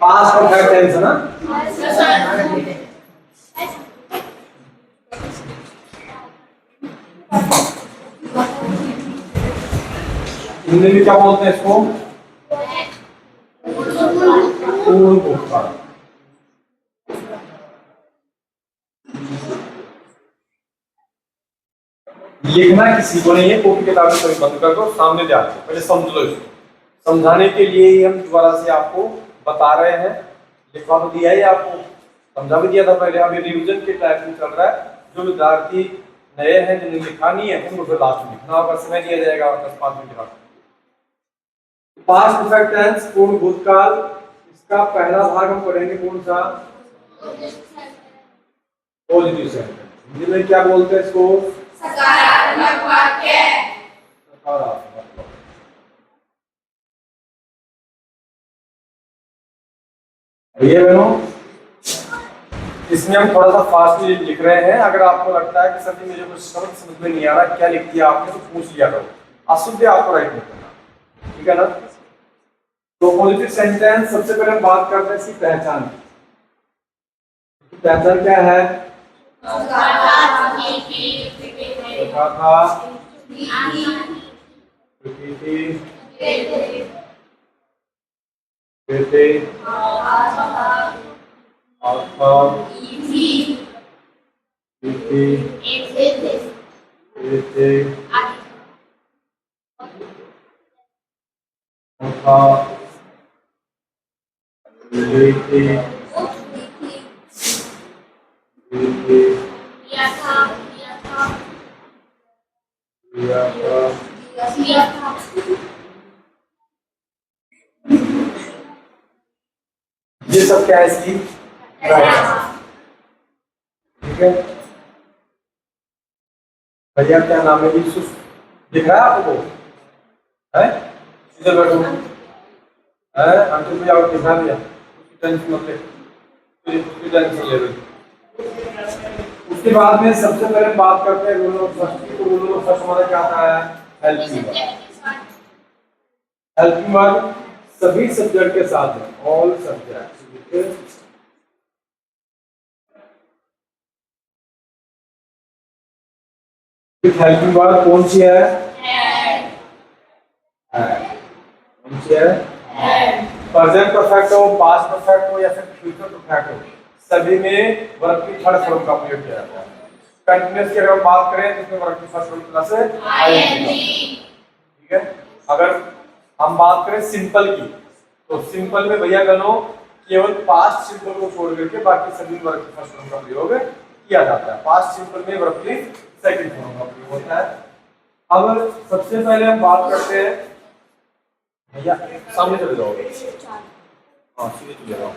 Past perfect tense है ना। हिंदी में क्या बोलते हैं इसको? पूर्ण भूतकाल। लिखना किसी को नहीं है, कॉपी किताब में कभी बंद कर दो, सामने ध्यान दो, पहले समझ लो इसको। समझाने के लिए ही हम दोबारा से आपको बता रहे हैं। लिखवा तो दिया ही आपको, समझा भी दिया था पहले। अभी रिवीजन के टाइप में चल रहा है। जो विद्यार्थी नए हैं जिन्हें लिखा नहीं है उनको फिर लास्ट में लिखना होगा, समय दिया जाएगा 10-5 मिनट बाद। पास्ट परफेक्ट टेंस पूर्ण भूतकाल, इसका पहला भाग हम पढ़ेंगे कौन सा? Positive sentence. हिंदी में क्या बोलते हैं इसको? सकारात्मक वाक्य। सकारात्मक। ये बहनों, इसमें हम थोड़ा सा फास्टली लिख रहे हैं। अगर आपको लगता है कि सर जी मुझे कुछ समझ में नहीं आ रहा, क्या लिख दिया आपने, तो पूछ लिया करो। अशुद्ध आपको राइट नहीं करना, ठीक है ना। तो पॉजिटिव सेंटेंस सबसे पहले हम बात करते हैं इसकी पहचान। पहचान क्या है? ये सब क्या है इसकी? ठीक है भैया, क्या नाम है? यूसुफ दिख रहा है आपको? है इधर बैठो है अंकित भैया, और दिखा दिया। उसकी टेंशन मत ले, उसकी टेंशन ले रही। उसके बाद में सबसे पहले बात करते हैं रूल ऑफ फर्स्ट की। तो रूल ऑफ फर्स्ट हमारा क्या आता है? Helping verb. हेल्पिंग वर्ब सभी सब्जेक्ट के साथ है, ऑल सब्जेक्ट। हेल्पिंग वर्ब कौन सी है? कौन सी है? प्रेजेंट परफेक्ट हो, पास्ट परफेक्ट हो या फिर फ्यूचर परफेक्ट हो, सभी में वर्ब की थर्ड फॉर्म का प्रयोग किया जाता है। कंटिन्यूअस की अगर हम बात करें तो इसमें वर्ब की फर्स्ट फॉर्म प्लस आईएनजी, ठीक है। अगर हम बात करें सिंपल की, तो सिंपल में भैया गनो केवल पास्ट सिंपल को छोड़ करके बाकी सभी वर्ब की फर्स्ट फॉर्म का प्रयोग किया जाता है। पास्ट सिंपल में वर्ब की सेकंड फॉर्म का प्रयोग होता है। अब सबसे पहले हम बात करते हैं भैया, सामने चले जाओगे। हाँ सीधे चले जाओ,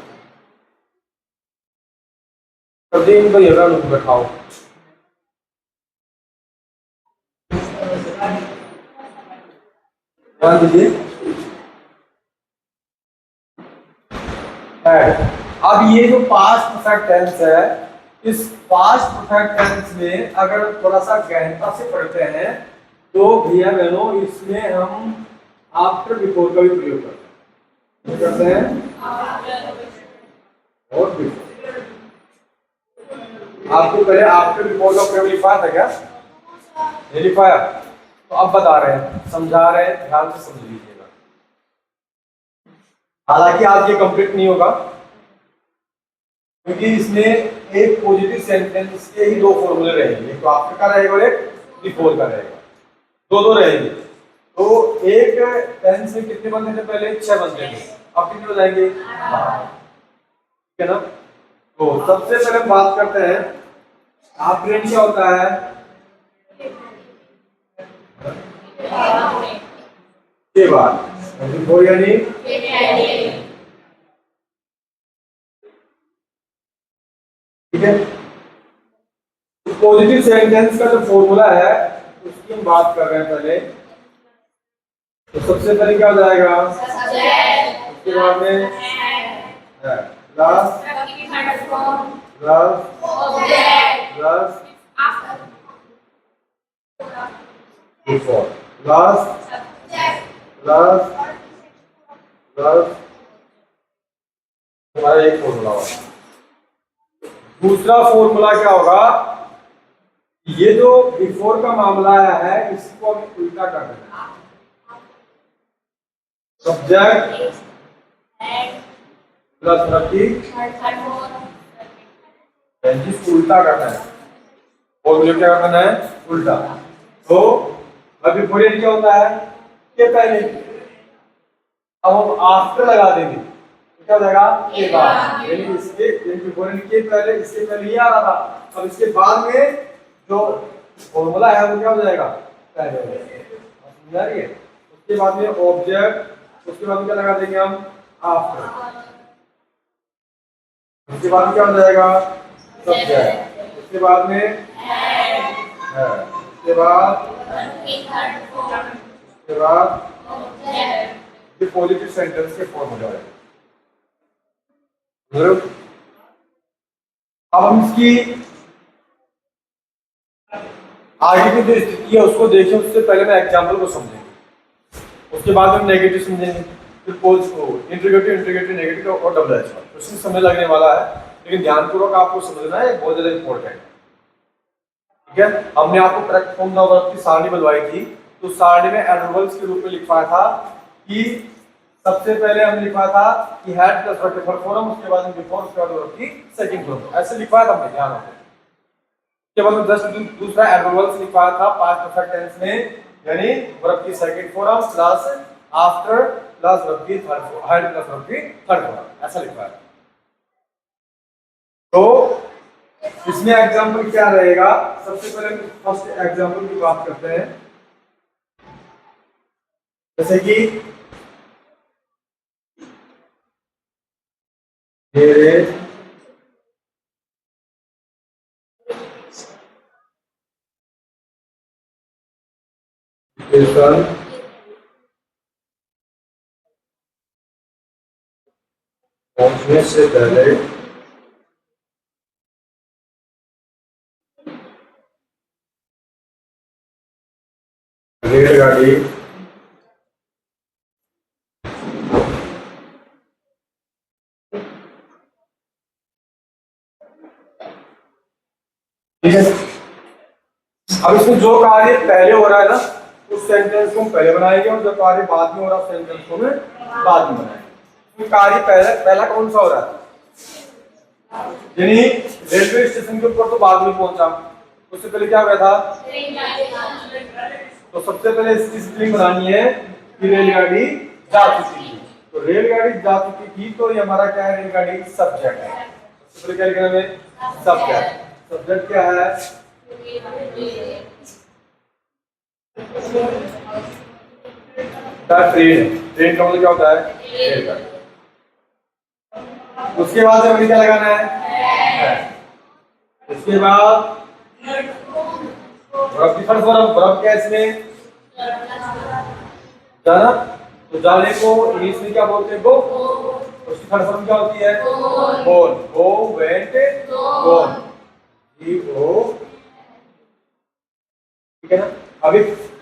कभी इन भैया लोग बैठाओ। ध्यान दीजिए। अब ये जो पास्ट परफेक्ट टेंस है, इस पास्ट परफेक्ट टेंस में अगर थोड़ा सा गहनता से पढ़ते हैं तो भैया बहनों इसमें हम आफ्टर बिफोर का भी प्रयोग करते हैं। और बिफोर, आपको पहले आफ्टर बिफोर का प्रयोग लिखा था क्या? नहीं लिखाया? तो अब बता रहे हैं, समझा रहे हैं, ध्यान से समझ लीजिएगा। हालांकि आज ये कंप्लीट नहीं होगा क्योंकि इसमें एक पॉजिटिव सेंटेंस के ही दो फॉर्मूले रहेंगे, एक तो आफ्टर का रहेगा और एक बिफोर का रहेगा, दो रहेंगे। तो एक टेंस में कितने बनते थे पहले? 6 बनते थे, अब कितने हो जाएंगे? ठीक है ना। तो सबसे पहले हम बात करते हैं आफ्टर क्या होता है? के बाद, बिफोर यानी ठीक है। पॉजिटिव सेंटेंस का जो फॉर्मूला है उसकी हम बात कर रहे हैं पहले। तो सबसे पहले क्या हो जाएगा? उसके बाद में last before, last plus plus हमारा एक फॉर्मूला होगा। दूसरा फॉर्मूला क्या होगा, ये जो बिफोर का मामला आया है इसको हमें उल्टा कर देना है। सब्जेक्ट प्लस रखी जिसको उल्टा करना है और मुझे क्या करना है उल्टा। तो अभी फोरियर क्या होता है के पहले, अब हम आफ्टर लगा देंगे तो क्या हो जाएगा के बाद, यानी इसके फोरियर के पहले इसके पहले ये आ रहा था, अब इसके बाद में जो फॉर्मूला है वो क्या हो जाएगा पहले हो जाएगा। समझ आ रही है। उसके बाद में ऑब्जेक्ट, उसके बाद में क्या लगा देंगे हम आफ्टर, उसके बाद क्या हो जाएगा सब्जेक्ट, उसके बाद में है, उसके बाद ये पॉजिटिव सेंटेंस के फॉर्म हो जाएगा। अब हम इसकी आगे की जो स्थिति है उसको देखें, उससे पहले मैं एग्जाम्पल को समझेंगे, उसके बाद हम नेगेटिव समझेंगे, फिर पोज को इंटीग्रेटिव इंटीग्रेटिव नेगेटिव और डबल एच पर उसमें समय लगने वाला है, लेकिन ध्यानपूर्वक आपको समझना है, बहुत ज्यादा इंपॉर्टेंट है। ठीक है, हमने आपको करेक्ट फॉर्म ऑफ वर्ब की सारणी बनवाई थी, तो सारणी में एडवर्ब्स के रूप में लिखवाया था कि सबसे पहले हमने लिखा था कि had plus verb for form, उसके बाद में बिफोर, उसके बाद वर्ब की सेकंड फॉर्म, ऐसे लिखवाया था हमने, ध्यान रखो। उसके बाद में जस्ट दूसरा एडवर्ब्स लिखवाया था पास्ट परफेक्ट टेंस में, यानी वर्ब की second form plus after plus verb की third form, had plus verb की थर्ड फॉर्म, ऐसा लिखवाया था। तो इसमें एग्जाम्पल क्या रहेगा, सबसे पहले फर्स्ट एग्जाम्पल की बात करते हैं, जैसे कि मेरे पहुंचने से पहले रेलगाड़ी ठीक है। अब इसमें जो कार्य पहले हो रहा है ना उस सेंटेंस को हम पहले बनाएंगे और जो कार्य बाद में हो रहा है उस सेंटेंस को हम बाद में बनाएंगे। कार्य पहला कौन सा हो रहा है, यानी रेलवे स्टेशन के ऊपर तो बाद में पहुंचा, उससे पहले क्या हुआ था, तो सबसे पहले इसकी स्पेलिंग बनानी है कि रेलगाड़ी जा चुकी थी, तो रेलगाड़ी जा चुकी थी, तो ये हमारा क्या है, रेलगाड़ी सब्जेक्ट है। सबसे पहले क्या लिखना है सब्जेक्ट, सब्जेक्ट क्या है ट्रेन, ट्रेन का मतलब क्या होता है रेलगाड़ी। उसके बाद हमें क्या लगाना है, उसके बाद वर्ब की फर्स्ट वर्ब क्या है इसमें जाना, तो जाने को इंग्लिश में क्या बोलते हैं गो, उसकी थर्ड फॉर्म क्या होती है गोन, गो वेंट गोन, जी ओ, ठीक है ना। अभी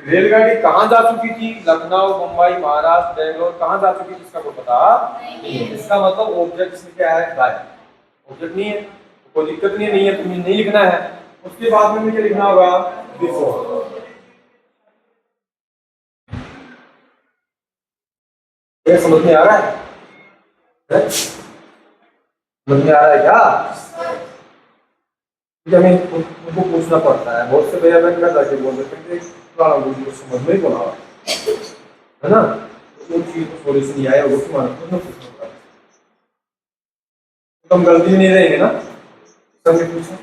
रेलगाड़ी कहाँ जा चुकी थी, लखनऊ, मुंबई, महाराष्ट्र, बेंगलोर, कहाँ जा चुकी थी इसका कोई पता नहीं है, इसका मतलब ऑब्जेक्ट इसमें क्या है गायब, ऑब्जेक्ट नहीं है, कोई दिक्कत नहीं है, तुम्हें नहीं लिखना है। उसके बाद में मुझे लिखना होगा बिफोर, ये समझ में आ रहा है, समझ में आ रहा है क्या, हमें उनको पूछना पड़ता है, बहुत से भैया बहन कर बोल देते हैं समझ में ही बोला है ना, तो चीज को सॉल्यूशन नहीं आया वो तुम्हारा पूछना पड़ता है, तो हम गलती नहीं रहेंगे ना, सबसे पूछना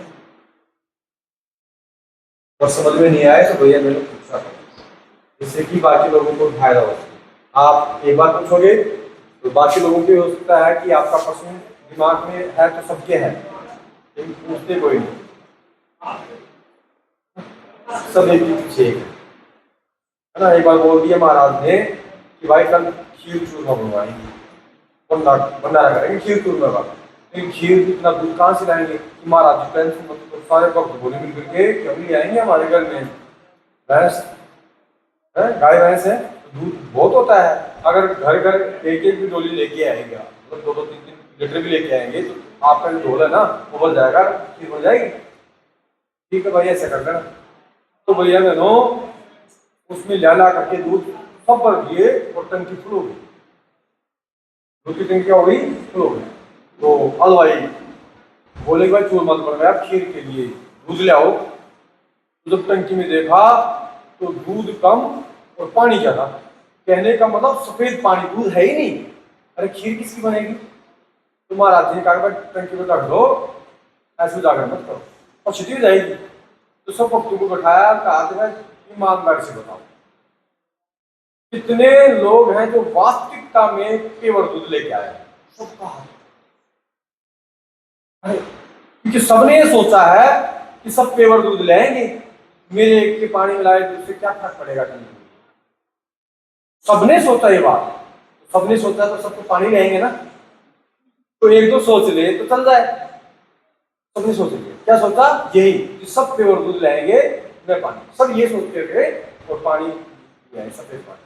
और समझ में नहीं आए तो भैया मैंने पूछना पड़ता, जिससे कि बाकी लोगों को फायदा हो। आप एक बार पूछोगे तो बाकी लोगों को हो सकता है कि आपका प्रश्न दिमाग में है तो सबके है, लेकिन पूछते कोई नहीं, सब एक ही पीछे है ना। एक बार बोल दिया महाराज ने कि भाई कल खीर चूरमा बनवाएंगे, भंडारा करेंगे खीर चूरमा का, लेकिन खीर इतना दूध कहाँ से लाएंगे कि महाराज टेंशन मत, तो सारे भक्त बोले मिल करके कि अभी आएंगे हमारे घर में भैंस है, गाय भैंस है, दूध बहुत होता है। अगर घर घर एक एक भी डोली लेके आएगा, मतलब 2-2, 3-3 लीटर भी लेके आएंगे, तो आपका जो ढोल है ना वो बढ़ जाएगा, खीर बढ़ जाएगी। ठीक है भाई, ऐसा कर लेना। तो भैया बहनों, उसमें ला करके दूध सब भर दिए और टंकी फुल हो गई। दूध की टंकी क्या हो गई? फुल हो गई। तो हलवाई बोले कि भाई चूर मत बनवाया, खीर के लिए दूध ले आओ। तो जब टंकी में देखा तो दूध कम और पानी ज्यादा। कहने का मतलब सफेद पानी, दूध है ही नहीं। अरे खीर किसकी बनेगी? तो महाराज जी ने कहा टंकी में रख दो, ऐसे जाकर मत करो और छिटी हो जाएगी। तो सब भक्तों को बैठाया, कहा कि भाई ईमानदारी से बताओ, कितने लोग हैं जो वास्तविकता में पेवर दूध लेके आए? सब कहा। क्योंकि सबने ये सोचा है कि सब पेवर दूध लेंगे, मेरे एक के पानी मिलाए दूध से क्या फर्क पड़ेगा? सबने सोचा ये बात। सबने सोचा तो सबको पानी लेंगे ना। तो एक दो सोच ले तो चल जाए। सबने सोच लिया, क्या सोचा? यही कि सब प्योर दूध लाएंगे, मैं पानी। सब ये सोचते थे और पानी सफेद पानी।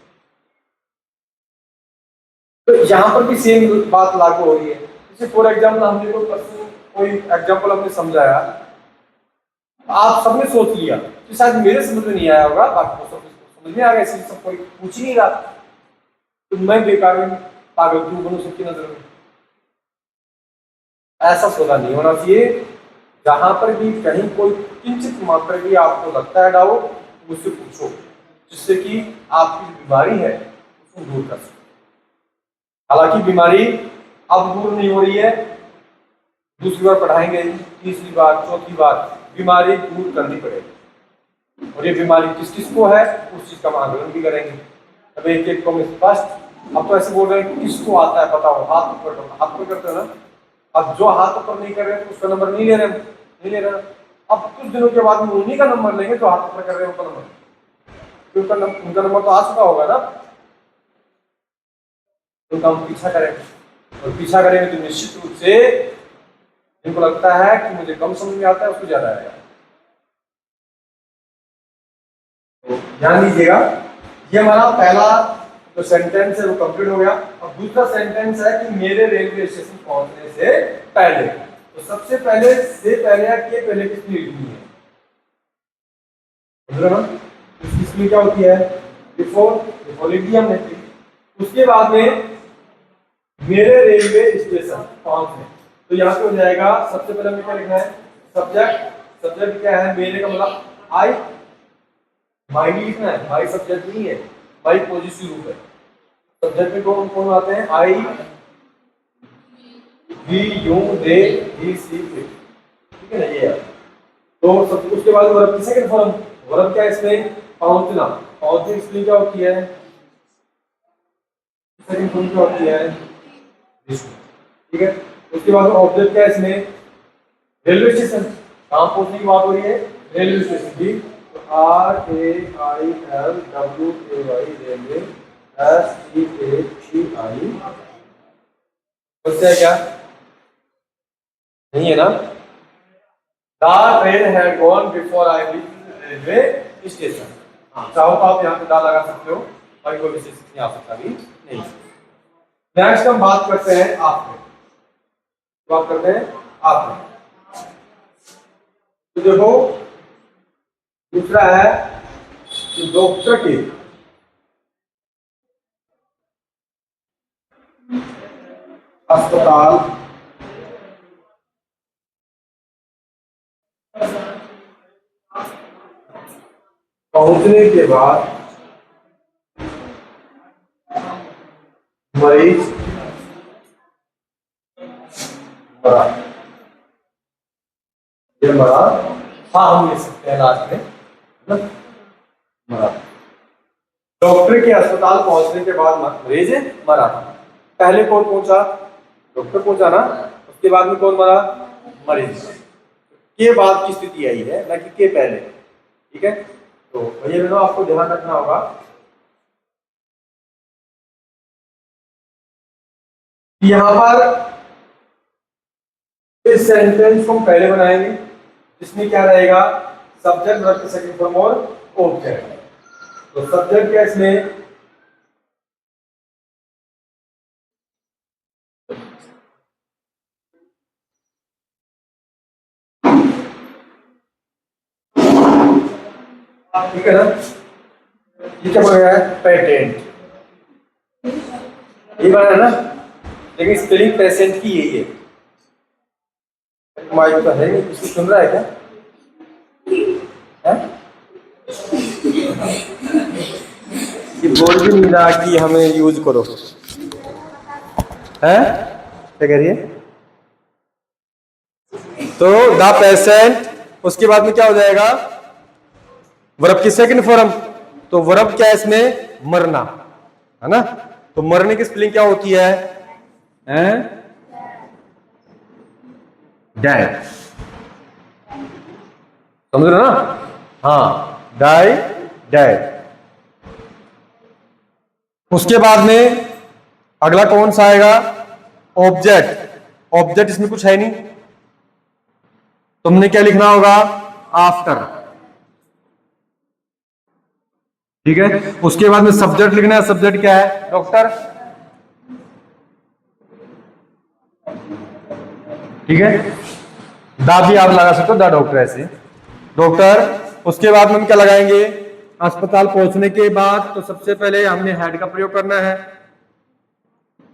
तो यहाँ पर भी सेम बात लागू हो रही है। जैसे फॉर एग्जाम्पल हमने कोई एग्जाम्पल हमने समझाया, आप सबने सोच लिया कि शायद मेरे समझ में नहीं आया होगा, बाकी सब समझ में आ गया, इसलिए सब कोई पूछ ही नहीं रहा। तो मैं बेकार में पागल क्यों बनूं सबकी नजर में? ऐसा सोचा नहीं होना चाहिए। जहां पर भी कहीं कोई किंचित मात्र भी आपको लगता है डाउट, मुझसे पूछो, जिससे कि आपकी जो बीमारी है उसको दूर कर सके। हालांकि बीमारी अब दूर नहीं हो रही है, दूसरी बार पढ़ाएंगे, तीसरी बार, चौथी बार बीमारी दूर करनी पड़ेगी। और ये बीमारी किस किस को है उस चीज का हम आंदोलन भी करेंगे। अब एक एक को स्पष्ट, अब तो ऐसे बोल रहे हैं कि किसको आता है बताओ, हाथ ऊपर करो, हाथ ऊपर करते हो ना। अब जो हाथ ऊपर नहीं कर रहे उसका नंबर नहीं ले रहे। अब कुछ दिनों के बाद में उन्हीं का नंबर लेंगे जो हाथ ऊपर कर रहे हैं उनका नंबर, उनका नंबर तो आ चुका होगा ना। उनका हम पीछा करेंगे और पीछा करेंगे तो निश्चित रूप से जिनको लगता है कि मुझे कम समझ में आता है उसको ज्यादा आएगा। तो ध्यान दीजिएगा, ये हमारा पहला जो सेंटेंस है वो कंप्लीट हो गया। अब दूसरा सेंटेंस है कि मेरे रेलवे स्टेशन पहुंचने से पहले। तो सबसे पहले से पहले या के पहले किसकी लिखनी है? इसकी स्पेलिंग क्या होती है? बिफोर लिख दिया हमने। उसके बाद में मेरे रेलवे स्टेशन पहुंचने, तो यहाँ पे हो जाएगा सबसे पहले हमें क्या लिखना है? सब्जेक्ट। सब्जेक्ट क्या है? मेरे का मतलब आई, माई भी लिखना है। माई सब्जेक्ट नहीं है, माई पॉजिटिव रूप है। सब्जेक्ट में कौन कौन आते हैं? I, we, you, they, he, she, it. ठीक है ना, ये है। तो सब उसके बाद वर्ब की सेकंड फॉर्म, वर्ब क्या है इसमें? पहुंचना। पहुंचने की स्पेलिंग क्या होती है? सेकंड फॉर्म क्या होती है? ठीक है। उसके बाद ऑब्जेक्ट क्या है इसमें? Railway station. कहाँ पहुंचने की बात हो रही है? रेलवे स्टेशन की। RAILWAY रेलवे, STATI है क्या? नहीं है ना? The train had gone before I reached railway station. हाँ, चाहो तो आप यहाँ पे दा लगा सकते हो, और कोई विशेष नहीं आ सकता भी नहीं। नेक्स्ट हम बात करते हैं आपके, बात करते हैं आपके। तो देखो दूसरा है डॉक्टर की अस्पताल पहुंचने के बाद मरीज मरा। ये मरा, हाँ हम ले सकते हैं लास्ट में मरा। डॉक्टर के अस्पताल पहुंचने के बाद मरीज मरा। पहले कौन पहुंचा? डॉक्टर पहुंचा ना। उसके बाद में कौन मरा? मरीज। के बाद की स्थिति आई है, ना कि के पहले। ठीक है, तो भैया बहनों आपको ध्यान रखना होगा यहां पर इस सेंटेंस को हम पहले बनाएंगे, इसमें क्या रहेगा? सब्जेक्ट, वर्ब, सेकंड फॉर्म और ऑब्जेक्ट। तो सब्जेक्ट क्या इसमें? ठीक है ना। ये क्या बोला है, पेटेंट, ये बना है ना, लेकिन स्पेलिंग पेशेंट की यही है। माइक तो है नहीं, किसी सुन रहा है क्या है? ये बोल भी नहीं रहा कि हमें यूज करो है, क्या कह रही है? तो द पेशेंट, उसके बाद में क्या हो जाएगा, वर्ब की सेकंड फॉर्म। तो वर्ब क्या है इसमें, मरना है ना। तो मरने की स्पेलिंग क्या होती है, डेड, समझ रहे हो ना। हाँ, डाई, डेड। उसके बाद में अगला कौन सा आएगा, ऑब्जेक्ट। ऑब्जेक्ट इसमें कुछ है नहीं, तुमने क्या लिखना होगा, आफ्टर, ठीक है। उसके बाद में सब्जेक्ट लिखना है, सब्जेक्ट क्या है, डॉक्टर, ठीक है। दा भी आप लगा सकते हो, दा डॉक्टर, ऐसे डॉक्टर। उसके बाद में हम क्या लगाएंगे, अस्पताल पहुंचने के बाद तो सबसे पहले हमने हेड का प्रयोग करना है।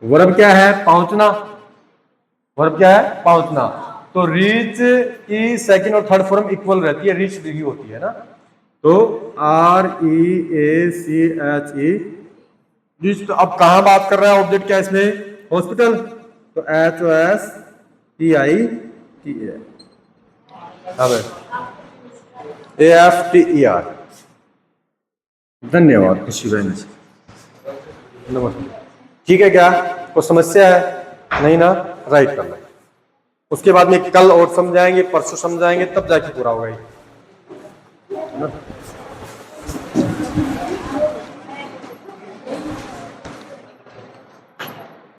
वर्ब क्या है, पहुंचना, वर्ब क्या है, पहुंचना। तो रीच की सेकंड और थर्ड फॉर्म इक्वल रहती है, रीच डी होती है ना। तो REACHE, रीच। तो अब कहां बात कर रहा है ऑब्जेक्ट, क्या इसमें, हॉस्पिटल, तो HOSPITAL, अब AFTER। धन्यवाद खुशी बहन जी, नमस्ते। ठीक है, क्या कोई समस्या है, नहीं ना, राइट कर लें। उसके बाद में कल और समझाएंगे, परसों समझाएंगे, तब जाके पूरा होगा ये, है ना।